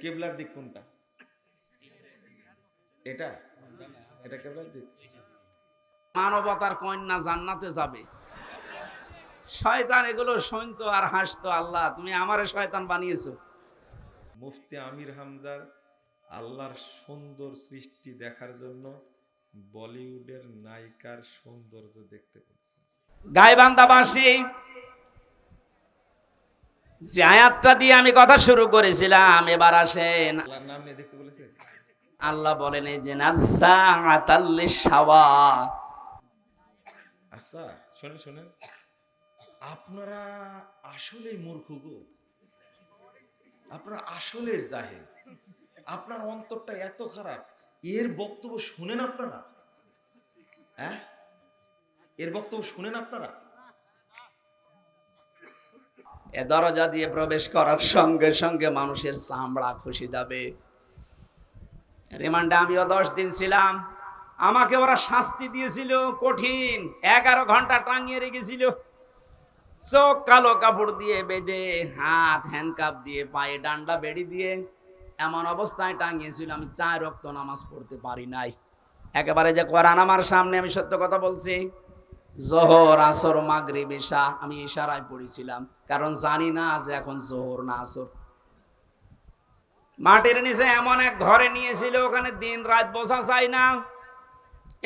কেবলার দিক কোনটা? এটা এটা কেবলার দিক। মানবতার কন্যা জান্নাতে যাবে। শয়তান এগুলো শুনতো আর হাসতো, আল্লাহ তুমি আমারে শয়তান বানিয়েছো। মুফতি আমির হামজার আল্লাহর সুন্দর সৃষ্টি দেখার জন্য বলিউডের নায়িকার সৌন্দর্য দেখতে পেয়েছেন। গাইবান্ধাবাসী যে আয়াতটা দিয়ে আমি কথা শুরু করেছিলাম, এবার আসেন। আল্লাহর নাম নিয়ে দেখতে বলেছে। আল্লাহ বলেন এই যে নাজ্জাআতাল লিশাওয়া। আচ্ছা শোনেন শোনেন, আপনারা আসলেই মূর্খ গো, আপনারা আসলে জাহেল, আপনার অন্তরটা এত খারাপ। এর বক্তব্য শুনেন আপনারা? হ্যাঁ, এর বক্তব্য শুনেন আপনারা? এ দরজা দিয়ে প্রবেশ করার সঙ্গে সঙ্গে মানুষের চামড়া খসে যাবে। রিমান্ডে আমিও 10 দিন ছিলাম। আমাকে ওরা শাস্তি দিয়েছিল কঠিন, 11 ঘন্টা টাঙিয়ে রেখেছিল। চোখ কালো কাপড় দিয়ে বেঁধে, হাত হ্যান্ডকাপ দিয়ে, পায়ে ডান্ডা বেড়ি দিয়ে এমন অবস্থায় টাঙিয়েছিল আমি 4 ওয়াক্ত নামাজ পড়তে পারি নাই। একেবারে যে কোরআন আমার সামনে, আমি সত্য কথা বলছি, জোহর আসর মাগরিব ইশা আমি ইশারায় পড়েছিলাম, কারণ জানি না যে এখন জোহর না আসর। মাটির নিচে এমন এক ঘরে নিয়েছিল, ওখানে দিন রাত বোঝা যায় না।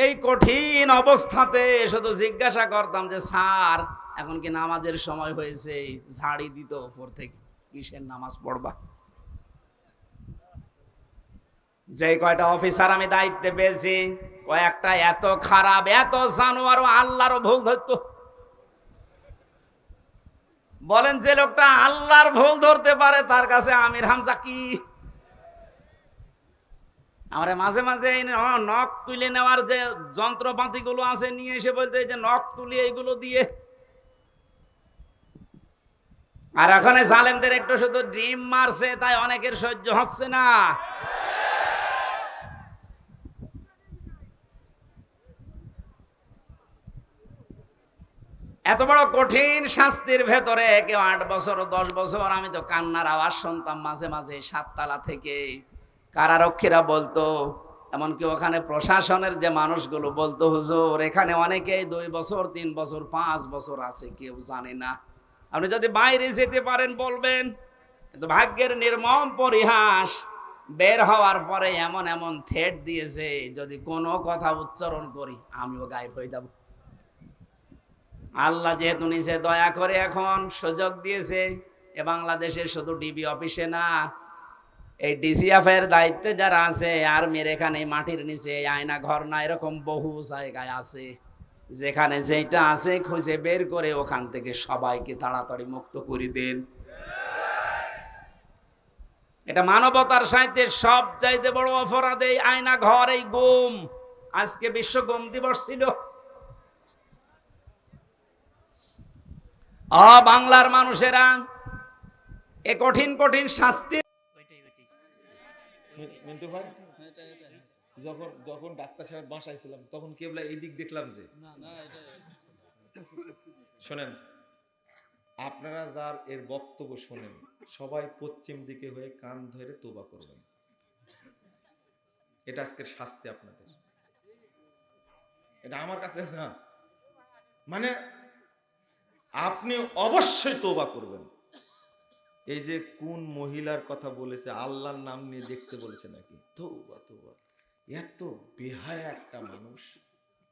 এই কঠিন অবস্থাতে শুধু জিজ্ঞাসা করতাম যে স্যার এখন কি নামাজের সময় হয়েছে? ঝাড়ি দিত উপর থেকে, কিসের নামাজ পড়বা? যে কয়টা অফিসার আমি দায়িত্বে পেয়েছি, কয়েকটা এত খারাপ, এত জানোয়ার, আল্লাহরও ভুল ধরতো। বলেন যে লোকটা আল্লাহর ভুল ধরতে পারে তার কাছে আমির হামজা কি? আমরা মাঝে মাঝে এই নখ তুলে নেওয়ার যে যন্ত্রপাতি গুলো আছে নিয়ে এসে বলতে, এই যে নখ তুলি এইগুলো দিয়ে। আর এখানে জালেমদের একটু শুধু ডিম মারছে, তাই অনেকের সহ্য হচ্ছে না। এত বড় কঠিন শাস্তির ভেতরে কেউ 8 বছর 10 বছর, আমি তো কান্নার আওয়াজ শুনতাম মাঝে মাঝে 7 তলা থেকে। কারারক্ষীরা বলতো, এমনকি ওখানে প্রশাসনের যে মানুষগুলো বলতো, হুজুর এখানে অনেকেই 2 বছর 3 বছর 5 বছর আছে, কেউ জানে না। আপনি যদি বাইরে যেতে পারেন বলবেন। কিন্তু ভাগ্যের নির্মম পরিহাস, বের হওয়ার পরে এমন এমন থ্রেট দিয়েছে, যদি কোনো কথা উচ্চারণ করি আমিও গায়েব হয়ে যাব। আল্লাহ যেহেতু নিচে দয়া করে এখন সুযোগ দিয়েছে, এ বাংলাদেশে শুধু ডিবি অফিসে না, এই ডিসিএফ এর দায়িত্বে যারা আছে, আর্মির এখানে মাটির নিচে আয়না ঘর না, এরকম বহু জায়গায় আছে, যেখানে যেটা আছে খুঁজে বের করে ওখান থেকে সবাইকে তাড়াতাড়ি মুক্ত করে দেন। এটা মানবতার সাহিত্যে সব চাইতে বড় অপরাধ, এই আয়না ঘর, এই গুম। আজকে বিশ্ব গুম দিবস ছিল। বাংলার মানুষেরা এ কঠিন কঠিন শাস্তি। মিন্টু ভাই, যখন যখন ডাক্তার সাহেব বাসায় ছিলাম তখন কেবলা এই দিক দেখলাম যে, শোনেন আপনারা যার এর বক্তব্য শোনেন সবাই পশ্চিম দিকে হয়ে কান ধরে তোবা করবেন। এটা আজকের শাস্তি আপনাদের। এটা আমার কাছে না, মানে আপনি অবশ্যই তোবা করবেন। এই যে কোন মহিলার কথা বলেছে, আল্লাহর নাম নিয়ে দেখতে বলেছে নাকি, তওবা তওবা। এত বেহায়া একটা মানুষ,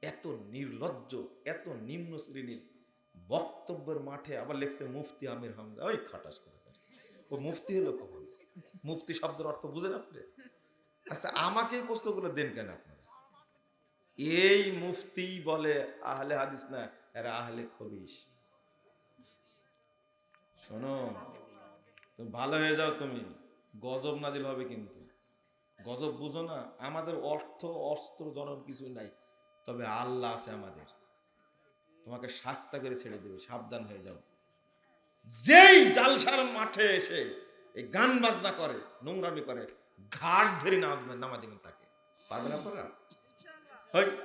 এত নির্লজ্জ, এত নিম্ন শ্রেণীর, বক্তব্যের মাঠে আবার লেখছে মুফতি আমির হামজা। ওই খাটাস করে, ও মুফতি হলো কখন? মুফতি শব্দের অর্থ বুঝেন আপনি? আচ্ছা আমাকে এই প্রশ্নগুলো দেন কেন আপনারা? এই মুফতি বলে আহলে হাদিস না, এরা আহলে খবিস। শোনো, তুমি ভালো হয়ে যাও, তুমি গজব নাজিল হবে। কিন্তু গজব বুঝো না, আমাদের অর্থ অস্ত্র জনন কিছু নাই, তবে আল্লাহ আছে আমাদের, তোমাকে শাস্তা করে ছেড়ে দেবে, সাবধান হয়ে যাও। যেই জালসার মাঠে এসে এই গান বাজনা করে, নোংরামি করে, ঘাট ধরে নামা দেবেন তাকে। পারবেন আপনারা?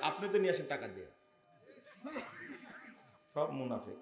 আপনি তো নিয়ে আসেন টাকা দিয়ে, সব মুনাফিক।